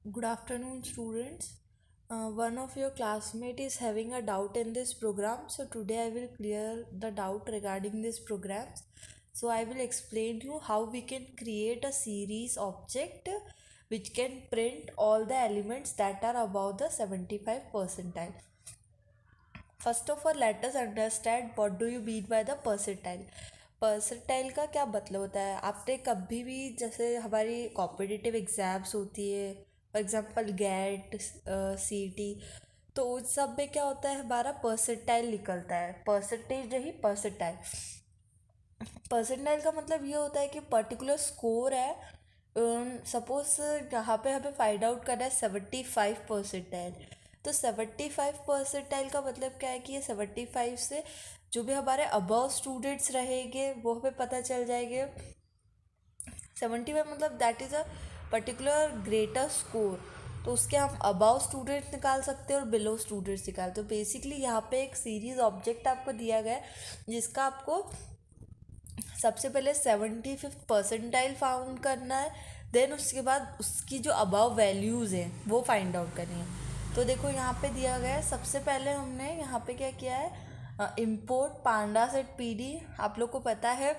Good afternoon, students. One of your classmate is having a doubt in this program, so today I will clear the doubt regarding this programs. So I will explain you how we can create a series object which can print all the elements that are above the 75 percentile. First of all let us understand what do you mean by the percentile. Percentile का क्या मतलब होता है? आपने कभी भी जैसे हमारी कॉम्पिटिटिव एग्ज़ाम्स होती है, फॉर एग्जांपल गैट, सीटी, तो उस सब में क्या होता है, हमारा परसेंटाइल निकलता है। परसेंटेज नहीं, परसेंटाइल। परसेंटाइल का मतलब ये होता है कि पर्टिकुलर स्कोर है। सपोज यहाँ पे हमें फाइंड आउट करना है 75 परसेंटाइल। तो 75 परसेंटाइल का मतलब क्या है कि ये 75 से जो भी हमारे अबव स्टूडेंट्स रहेंगे वो हमें पता चल जाएंगे। 75 मतलब that is a particular greater score, तो उसके हम अबव स्टूडेंट्स निकाल सकते हैं और बिलो स्टूडेंट्स निकाल। तो बेसिकली यहाँ पे एक सीरीज ऑब्जेक्ट आपको दिया गया है जिसका आपको सबसे पहले 75 परसेंटाइल फाउंड करना है, देन उसके बाद उसकी जो अबव वैल्यूज़ हैं वो फाइंड आउट करनी है। तो देखो यहाँ पे दिया गया है, सबसे पहले हमने यहाँ पे क्या किया है, इम्पोर्ट पांडास एट पीडी। आप लोग को पता है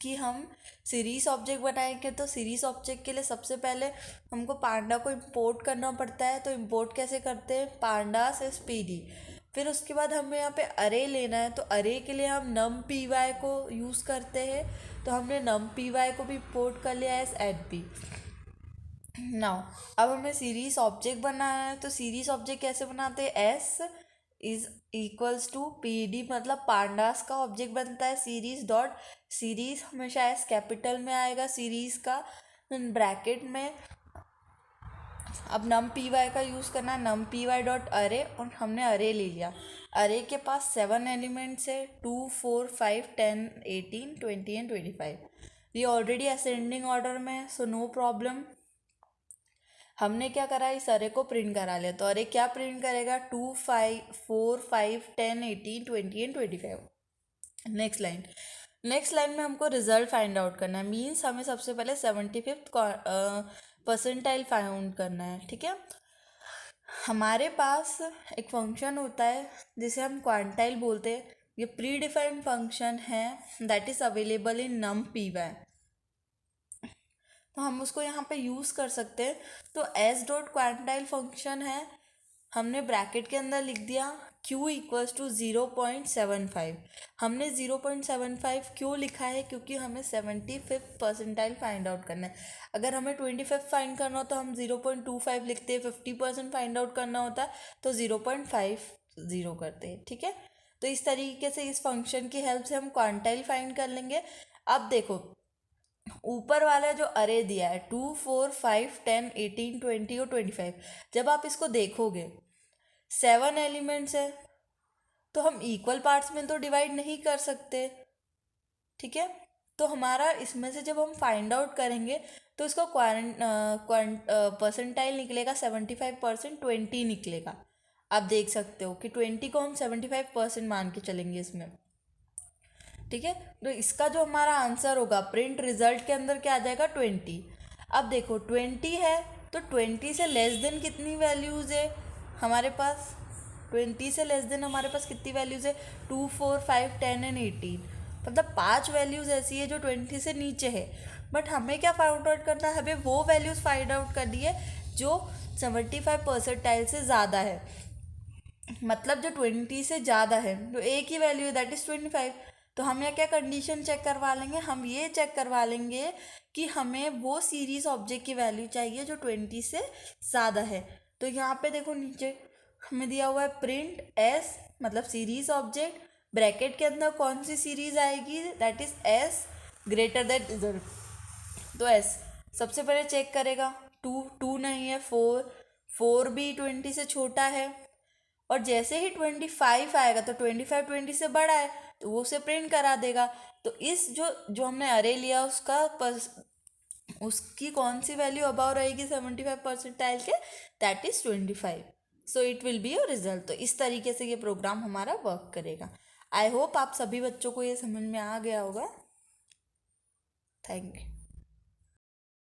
कि हम सीरीज ऑब्जेक्ट बनाएंगे, तो सीरीज ऑब्जेक्ट के लिए सबसे पहले हमको पांडा को इंपोर्ट करना पड़ता है। तो इंपोर्ट कैसे करते हैं, पांडास एस पी डी। फिर उसके बाद हमें यहाँ पे अरे लेना है, तो अरे के लिए हम नम पी वाई को यूज़ करते हैं। तो हमने नम पी वाई को भी इंपोर्ट कर लिया एस एट पी। नाउ अब हमें सीरीज ऑब्जेक्ट बनाना है, तो सीरीज ऑब्जेक्ट कैसे बनाते हैं, S is equals to P D, मतलब पांडास का ऑब्जेक्ट बनता है सीरीज डॉट, सीरीज हमेशा एस कैपिटल में आएगा सीरीज का, ब्रैकेट में। अब नम पी वाई का यूज़ करना है, नम पी वाई डॉट अरे, और हमने अरे ले लिया। अरे के पास 7 एलिमेंट्स है, 2 4 5 10 18 20 एंड 25। ये ऑलरेडी असेंडिंग ऑर्डर में है, सो नो प्रॉब्लम। हमने क्या करा, इस अरे को प्रिंट करा लिया। तो अरे क्या प्रिंट करेगा, 2 5 4 5 10 18 20 एंड 25। नेक्स्ट लाइन में हमको रिजल्ट फाइंड आउट करना है, मीन्स हमें सबसे पहले 75 परसेंटाइल फाइंड करना है। ठीक है, हमारे पास एक फंक्शन होता है जिसे हम क्वांटाइल बोलते हैं। ये प्री डिफाइंड फंक्शन है that is available in NumPy, तो हम उसको यहाँ पे यूज़ कर सकते हैं। तो एस डॉट क्वांटाइल फंक्शन है, हमने ब्रैकेट के अंदर लिख दिया q इक्वल्स टू 0.75। हमने 0.75 क्यों लिखा है, क्योंकि हमें 75 परसेंटाइल फाइंड आउट करना है। अगर हमें 25 फाइंड करना हो तो हम 0.25 लिखते हैं, 50% फाइंड आउट करना होता है तो 0.50 करते हैं। ठीक है, तो इस तरीके से इस फंक्शन की हेल्प से हम क्वांटाइल फाइंड कर लेंगे। अब देखो ऊपर वाला जो अरे दिया है 2 4 5 10 18 20 और 25, जब आप इसको देखोगे 7 एलिमेंट्स है, तो हम इक्वल पार्ट्स में तो डिवाइड नहीं कर सकते। ठीक है, तो हमारा इसमें से जब हम फाइंड आउट करेंगे तो इसका परसेंटाइल निकलेगा 75%, 20 निकलेगा। आप देख सकते हो कि 20 को हम 75% मान के चलेंगे इसमें। ठीक है, तो इसका जो हमारा आंसर होगा प्रिंट रिजल्ट के अंदर क्या आ जाएगा, 20। अब देखो 20 है, तो 20 से लेस देन कितनी वैल्यूज़ है हमारे पास, 20 से लेस देन हमारे पास कितनी वैल्यूज़ है, 2 4 5 10 एंड 18। मतलब 5 वैल्यूज़ ऐसी है जो 20 से नीचे है। बट हमें क्या फाइंड आउट करना है, हमें वो वैल्यूज़ फाइंड आउट करनी है जो 75 परसेंटाइल से ज़्यादा है। मतलब जो 20 से ज़्यादा है, तो एक ही वैल्यू है दैट इज़ 25। तो हम यहाँ क्या कंडीशन चेक करवा लेंगे, हम ये चेक करवा लेंगे कि हमें वो सीरीज ऑब्जेक्ट की वैल्यू चाहिए जो 20 से ज़्यादा है। तो यहाँ पे देखो नीचे हमें दिया हुआ है प्रिंट एस, मतलब सीरीज ऑब्जेक्ट, ब्रैकेट के अंदर कौन सी सीरीज आएगी, that is S greater that result. तो एस सबसे पहले चेक करेगा, टू टू नहीं है, फोर, फोर भी 20 से छोटा है। और जैसे ही 25 आएगा तो 25 20 से बड़ा है, तो वो उसे प्रिंट करा देगा। तो इस जो जो हमने अरे लिया उसकी कौन सी वैल्यू अबाव रहेगी 75 परसेंटाइल के, that is 25। So it will be your result. तो इस तरीके से ये प्रोग्राम हमारा वर्क करेगा। आई होप आप सभी बच्चों को ये समझ में आ गया होगा। Thank you.